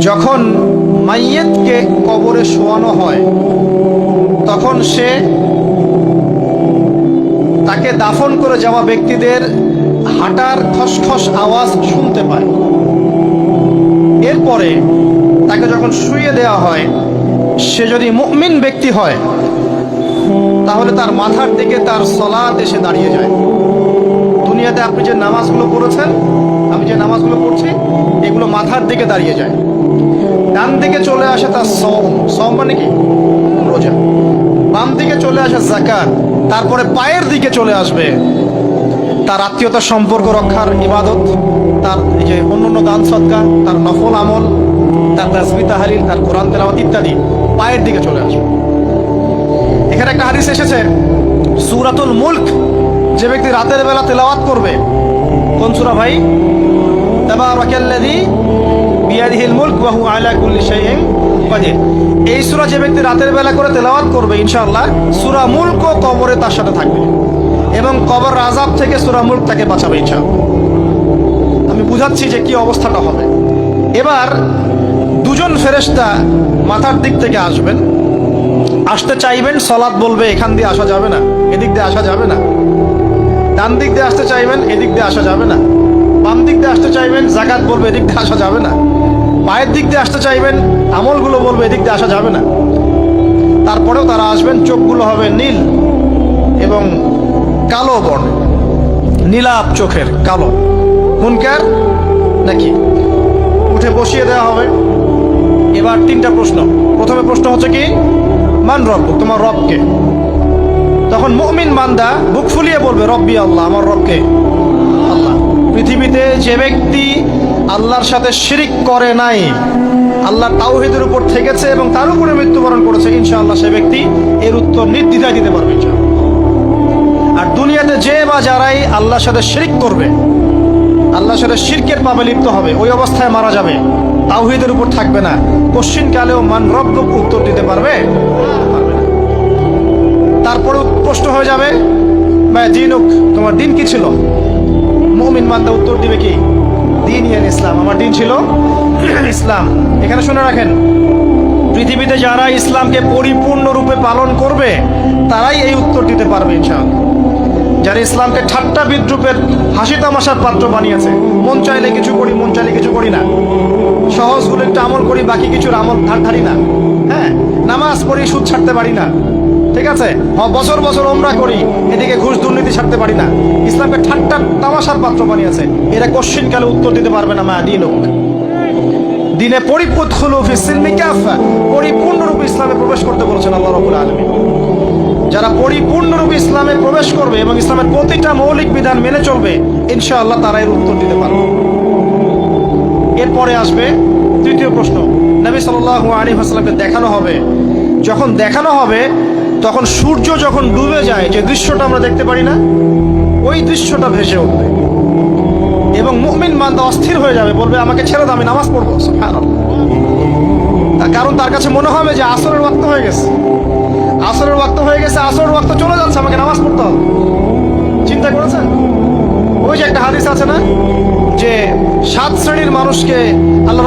যখন মাইয়েতকে কবরে শোয়ানো হয় তখন সে তাকে দাফন করে যাওয়া ব্যক্তিদের হাঁটার খসখস আওয়াজ শুনতে পায়। এরপরে তাকে যখন শুইয়ে দেওয়া হয়, সে যদি মুমিন ব্যক্তি হয় তাহলে তার মাথার দিকে তার সলাত এসে দাঁড়িয়ে যায়। দুনিয়াতে আপনি যে নামাজগুলো পড়েছেন, আমি যে নামাজগুলো পড়ছি, এগুলো মাথার দিকে দাঁড়িয়ে যায়। ডান দিকে চলে আসে তার সওম মানে কি? রোজা। বাম দিকে চলে আসে যাকাত। তারপরে পায়ের দিকে চলে আসবে তার আত্মীয়তার সম্পর্ক রক্ষার ইবাদত, তার এই যে অন্যান্য দান সদকা, তার নফল আমল, তার তাসবিহ তাহলিল, তার কোরআন তেলাওয়াত ইত্যাদি পায়ের দিকে চলে আসবে। এখানে একটা হাদিস এসেছে, সূরাতুল মুলক যে ব্যক্তি রাতের বেলা তেলাওয়াত করবে, কোন সূরা ভাই? তাবারাকাল্লাযী বিয়াদিহিল মুলক ওয়া হুয়া আলা কুল্লি শাইইন কাদির। এই সূরা যে ব্যক্তি রাতের বেলা করে তেলাওয়াত করবে, ইনশাআল্লাহ সূরা মুলকও কবরে তার সাথে থাকবে এবং কবর আযাব থেকে সূরা মুলক তাকে বাঁচাবে ইনশাআল্লাহ। আমি বুঝাচ্ছি যে কি অবস্থাটা হবে। এবার দুজন ফেরেশতা মাথার দিক থেকে আসবেন, আসতে চাইবেন, সালাত বলবে এখান দিয়ে আসা যাবে না, এদিক দিয়ে আসা যাবে না। ডান দিক দিয়ে আসতে চাইবেন, এদিক দিয়ে আসা যাবে না। বাম দিক দিয়ে আসতে চাইবেন, যাকাত বলবে এদিক দিয়ে আসা যাবে না। পায়ের দিক দিয়ে আসতে চাইবেন, আমলগুলো বলবে এদিক দিয়ে আসা যাবে না। তারপরেও তারা আসবেন, চোখগুলো হবে নীল এবং কালো বর্ণ, নীলাভ চোখের, কালো। মুনকার নাকি? উঠে বসিয়ে দেওয়া হবে। এবার তিনটা প্রশ্ন। প্রথমে প্রশ্ন হচ্ছে কি, মান রব্বুক, তোমার রবকে? তখন মুমিন বান্দা বুক ফুলিয়ে বলবে রব্বি আল্লাহ, আমার রবকে আল্লাহ। পৃথিবীতে যে ব্যক্তি আল্লাহর সাথে শিরিক করে নাই, আল্লাহ তাওহীদের উপর থেকেছে এবং তার উপরে মৃত্যুবরণ করেছে, ইনশাআল্লাহ সে ব্যক্তি এর উত্তর নির্দ্বিধায় দিতে পারবে ইনশাআল্লাহ। আর দুনিয়াতে যে বা যারাই আল্লাহর সাথে শিরিক করবে, আল্লাহর সাথে শিরকের পাবে লিপ্ত হবে, ওই অবস্থায় মারা যাবে, তাওহীদের উপর থাকবে না, কোশ্চিনকালেও মান রব্বুক উত্তর দিতে পারবে না। তারপরে প্রশ্ন হয়ে যাবে মা দীনুক, তোমার দিন কি ছিল? মুমিন বান্দা উত্তর দিবে কি? দীন ইসলাম, আমার দিন ছিল ইসলাম। এখানে শুনে রাখেন, পৃথিবীতে যারা ইসলামকে পরিপূর্ণরূপে পালন করবে তারাই এই উত্তর দিতে পারবে ইনশাআল্লাহ। যারা ইসলামকে ঠাট্টা বিদ্রুপের হাসি তামাশার পাত্র বানিয়েছে, মন চাইলে কিছু করি, মন চাইলে কিছু করি না, সহজগুলো একটু আমল করি, বাকি কিছুর আমল ধারি না, হ্যাঁ, নামাজ পড়ি, সুদ ছাড়তে পারি না, ঠিক আছে, বছর বছর ওমরা করি, এদিকে ঘুষ দুর্নীতি ছাড়তে পারি না, ইসলামকে ঠাট্টা তামাশার পাত্র বানিয়েছে, এরা কোশ্চিনকালে উত্তর দিতে পারবে না মা দীনুক। দিনে পরিপূর্ণরূপে ইসলামে প্রবেশ করতে বলেছেন আল্লাহ রাব্বুল আলামিন। যারা পরিপূর্ণরূপে ইসলামে প্রবেশ করবে এবং ইসলামের প্রতিটা মৌলিক বিধান মেনে চলবে, ইনশাআল্লাহ তারা এর উত্তর দিতে পারবে। এরপরে আসবে তৃতীয় প্রশ্ন। নবী সাল্লাল্লাহু আলাইহি ওয়াসাল্লামকে দেখানো হবে। যখন দেখানো হবে তখন সূর্য যখন ডুবে যায়, যে দৃশ্যটা আমরা দেখতে পারি না, ওই দৃশ্যটা ভেসে উঠবে এবং মুমিন বান্দা অস্থির হয়ে যাবে, বলবে আমাকে ছেড়ে দাও, আমি নামাজ পড়বো। সুবহানাল্লাহ। তার কারণ তার কাছে মনে হবে যে আসরের ওয়াক্ত হয়ে গেছে, আসরের ওয়াক্ত হয়ে গেছে, আসরের ওয়াক্ত চলে যাচ্ছে, আমাকে নামাজ পড়তে হবে। চিন্তা করেছেন? ওই যে একটা হাদিস আছে না, যে 7 শ্রেণীর মানুষকে আল্লাহ